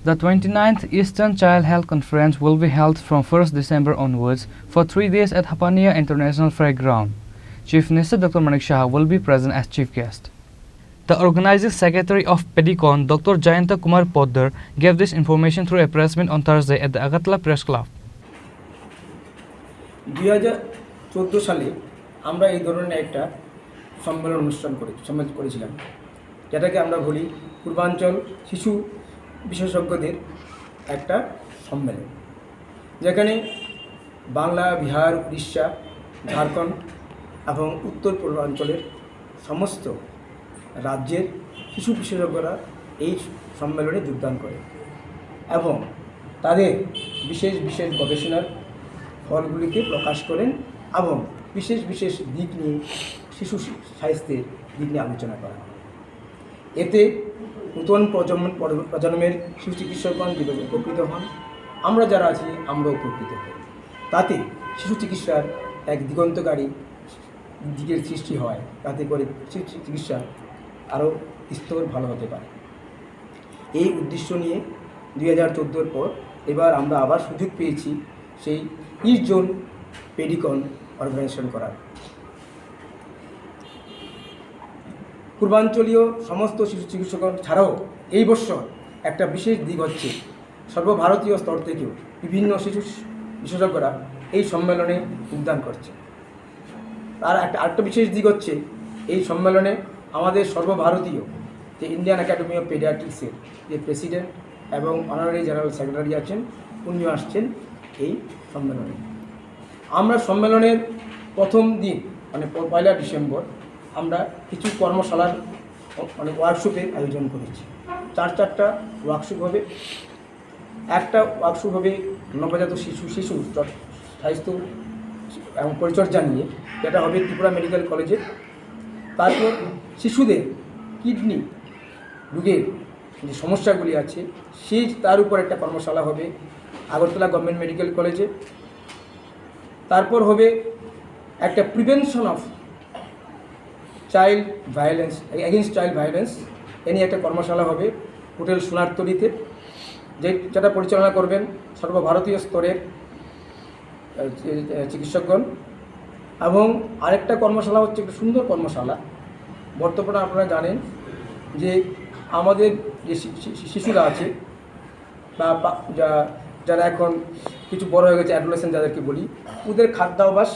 The 29th Eastern Child Health Conference will be held from 1st December onwards for 3 days at Hapania International Fairground. Chief Minister Dr. Manik Shah will be present as chief guest. The organizing secretary of Pedicon, Dr. Jayanta Kumar Poddar, gave this information through a press meet on Thursday at the Agartala Press Club. 2014 সালে আমরা এই ধরনের একটা সম্মেলন অনুষ্ঠান করেছিলাম, যেটাকে আমরা বলি পূর্বাঞ্চল শিশু বিশেষজ্ঞদের একটা সম্মেলন, যেখানে বাংলা, বিহার, উড়িষ্যা, ঝাড়খণ্ড এবং উত্তর পূর্বাঞ্চলের সমস্ত রাজ্যের শিশু বিশেষজ্ঞরা এই সম্মেলনে যোগদান করে এবং তাদের বিশেষ বিশেষ গবেষণার ফলগুলিকে প্রকাশ করেন এবং বিশেষ বিশেষ দিক নিয়ে শিশু স্বাস্থ্যের দিক নিয়ে আলোচনা করা হয়। এতে নতুন প্রজন্মের শিশু চিকিৎসকগণ যেভাবে উপকৃত হন, আমরা যারা আছি আমরাও উপকৃত হই। তাতে শিশু চিকিৎসার এক দিগন্তকারী দিকের সৃষ্টি হয়, তাতে করে শিশু চিকিৎসা আরও স্তর ভালো হতে পারে। এই উদ্দেশ্য নিয়ে 2014 পর এবার আমরা আবার সুযোগ পেয়েছি সেই ইস্ট জোন পেডিকন অর্গানাইজেশন করার। পূর্বাঞ্চলীয় সমস্ত শিশু চিকিৎসকগণ ছাড়াও এই বছর একটা বিশেষ দিক হচ্ছে, সর্বভারতীয় স্তর থেকেও বিভিন্ন শিশু বিশেষজ্ঞরা এই সম্মেলনে যোগদান করছে। তার আরেকটা বিশেষ দিক হচ্ছে, এই সম্মেলনে আমাদের সর্বভারতীয় যে ইন্ডিয়ান একাডেমি অফ পেডিয়াট্রিক্সের যে প্রেসিডেন্ট এবং অনারারি জেনারেল সেক্রেটারি আছেন, উনিও আসছেন এই সম্মেলনে। আমরা সম্মেলনের প্রথম দিন মানে 1 ডিসেম্বর আমরা কিছু কর্মশালার ওয়ার্কশপের আয়োজন করেছি। 4টা ওয়ার্কশপ হবে। একটা ওয়ার্কশপ হবে নবজাত শিশু স্বাস্থ্য এবং পরিচর্যা নিয়ে, যেটা হবে ত্রিপুরা মেডিকেল কলেজে। তারপর শিশুদের কিডনি রোগের যে সমস্যাগুলি আছে তার উপর একটা কর্মশালা হবে আগরতলা গভর্নমেন্ট মেডিকেল কলেজে। তারপর হবে একটা prevention of child violence, against child violence, এ নিয়ে একটা কর্মশালা হবে হোটেল সোনারতলিতে, যেটা পরিচালনা করবেন সর্বভারতীয় স্তরের চিকিৎসকগণ। এবং আরেকটা কর্মশালা হচ্ছে একটা সুন্দর কর্মশালা। বর্তমানে আপনারা জানেন যে আমাদের যে শিশুরা আছে বা যারা এখন কিছু বড় হয়ে গেছে, অ্যাডোলেসেন্ট যাদেরকে বলি, ওদের খাদ্যাভ্যাস,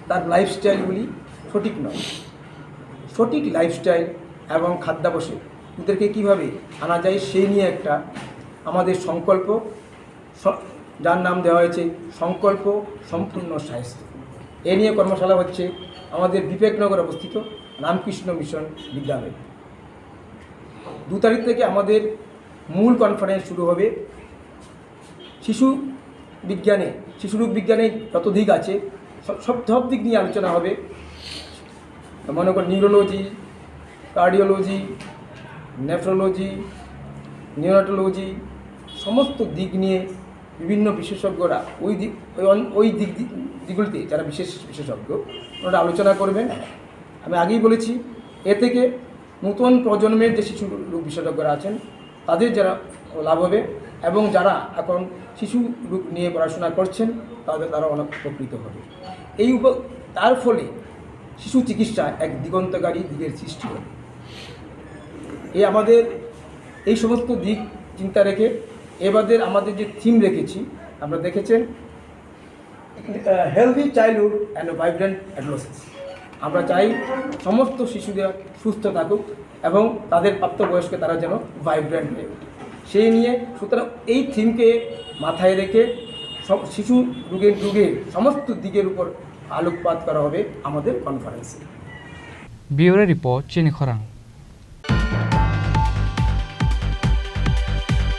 তার লাইফস্টাইলগুলি সঠিক নয়। সঠিক লাইফস্টাইল এবং খাদ্যাভ্যাসে ওদেরকে কীভাবে আনা যায় সেই নিয়ে একটা আমাদের সংকল্প, যার নাম দেওয়া হয়েছে সংকল্প সম্পূর্ণ স্বাস্থ্য। এ নিয়ে কর্মশালা হচ্ছে আমাদের বিবেকনগর অবস্থিত রামকৃষ্ণ মিশন বিদ্যালয়। 2 তারিখ থেকে আমাদের মূল কনফারেন্স শুরু হবে। শিশু রোগ বিজ্ঞানে যত দিক আছে সব দিক নিয়ে আলোচনা হবে। মনে করুন নিউরোলজি, কার্ডিওলজি, নেফ্রোলজি, নিউরোটোলজি, সমস্ত দিক নিয়ে বিভিন্ন বিশেষজ্ঞরা ওই দিকগুলিতে যারা বিশেষজ্ঞ ওনারা আলোচনা করবেন। আমি আগেই বলেছি, এ থেকে নতুন প্রজন্মের যে শিশু রোগ বিশেষজ্ঞরা আছেন তাদের যারা লাভ হবে এবং যারা এখন শিশু রোগ নিয়ে পড়াশোনা করছেন তারা অনেক উপকৃত হবে। তার ফলে শিশু চিকিৎসা এক দিগন্তকারী দিকের সৃষ্টি হবে। আমাদের এই সমস্ত দিক চিন্তা রেখে এবারের আমাদের যে থিম রেখেছি, আপনারা দেখেছেন, healthy childhood and vibrant adolescence. আমরা চাই সমস্ত শিশুদের সুস্থ থাকুক এবং তাদের প্রাপ্তবয়স্কে তারা যেন ভাইব্রেন্ট হয়ে ওঠে। সেই নিয়ে সুতরাং এই থিমকে মাথায় রেখে শিশু রোগের সমস্ত দিকের উপর আলোকপাত করা হবে আমাদের কনফারেন্সে। ব্যুরো রিপোর্ট, চিনি, খোরাং।